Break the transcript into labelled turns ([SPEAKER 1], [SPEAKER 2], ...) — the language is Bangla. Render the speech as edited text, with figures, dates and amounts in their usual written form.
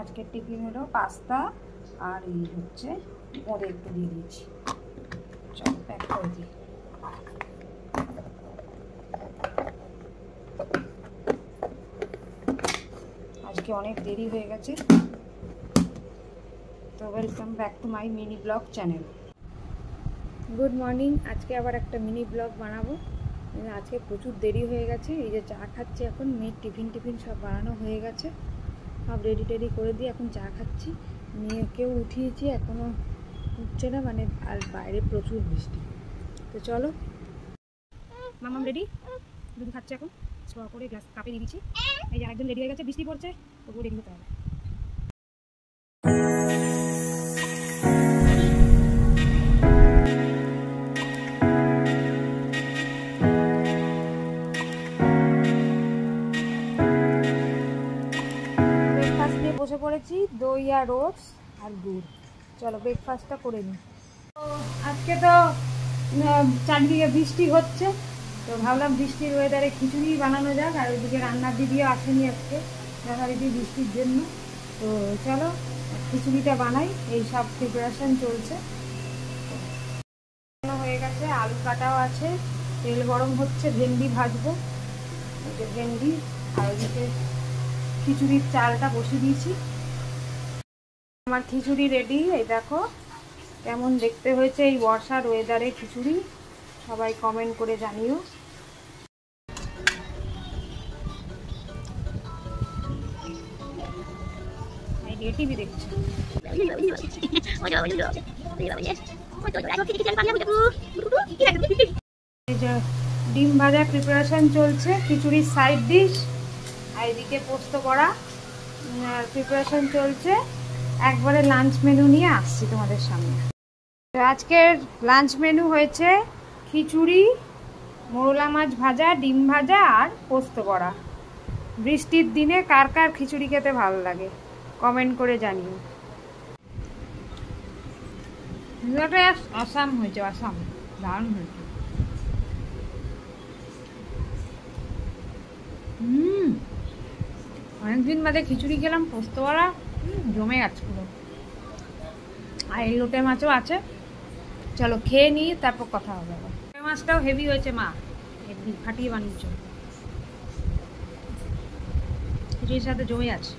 [SPEAKER 1] আজকের টিফিন হলো পাস্তা আর এই হচ্ছে ওদের একটু দিয়ে দিয়েছি। চল প্যাক করে দিই। আজকে অনেক দেরি হয়ে গেছে। তো welcome back to my mini blog channel. Good morning. আজকে আবার একটা মিনি ব্লগ বানাবো। আজকে প্রচুর দেরি হয়ে গেছে। এই যে চা খাচ্ছি এখন, মেয়ের টিফিন সব বানানো হয়ে গেছে, সব রেডি টেডি করে দিয়ে এখন চা খাচ্ছি। মেয়েকেও উঠিয়েছি, এখনও উঠছে না, মানে আর বাইরে প্রচুর বৃষ্টি। তো চলো, মামাম রেডি, দুধ খাচ্ছে এখন, স্ট্র করে গ্লাস কাপে দিয়ে দিচ্ছি। এই যে একজন রেডি হয়ে গেছে, বৃষ্টি পড়ছে, তবুও রেডি হতে হবে। ব্রেকফাস্ট নিয়ে বসে পড়েছি, দই আর ওটস আর গুড়। চলো ব্রেকফাস্টটা করে নিই। তো আজকে তো চারদিকে বৃষ্টি হচ্ছে, তো ভাবলাম বৃষ্টির ওয়েদারে খিচুড়ি বানানো যাক। আর ওইদিকে রান্নার দিদিও আসেনি আজকে যথারীতি বৃষ্টির জন্য। তো চলো খিচুড়িটা বানাই, এই সব প্রিপারেশন চলছে। হয়ে গেছে, আলু কাটাও আছে, তেল গরম হচ্ছে, ভেন্ডি ভাজবো। এই যে ভেন্ডি, আর ওইদিকে খিচুড়ির চালটা বসিয়ে দিয়েছি। আমার খিচুড়ি রেডি। এই দেখো কেমন দেখতে হয়েছে এই বর্ষার ওয়েদারে খিচুড়ি, সবাই কমেন্ট করে জানিও। টিভি দেখছি। ডিম ভাজা প্রিপারেশন চলছে, খিচুড়ির সাইড ডিশ। আর এদিকে পোস্ত করা প্রিপারেশন চলছে। একবারে লাঞ্চ মেনু নিয়ে আসছি তোমাদের সামনে। তো আজকের লাঞ্চ মেনু হয়েছে খিচুড়ি, মোরলা মাছ ভাজা, ডিম ভাজা আর পোস্ত করা। বৃষ্টির দিনে কার কার খিচুড়ি খেতে ভালো লাগে কমেন্ট করে জানিও। আসাম হয়েছে, আসাম দারুণ হয়েছে। অনেকদিন বাদে খিচুড়ি খেলাম, পোস্ত করা জমে গেছে পুরো। আর এই লোটে মাছও আছে। চলো খেয়ে নিই, তারপর কথা হবে। লোটে মাছটাও হেভি হয়েছে, মা হেভি ফাটিয়ে বানিয়েছ, খিচুড়ির সাথে জমে আছে।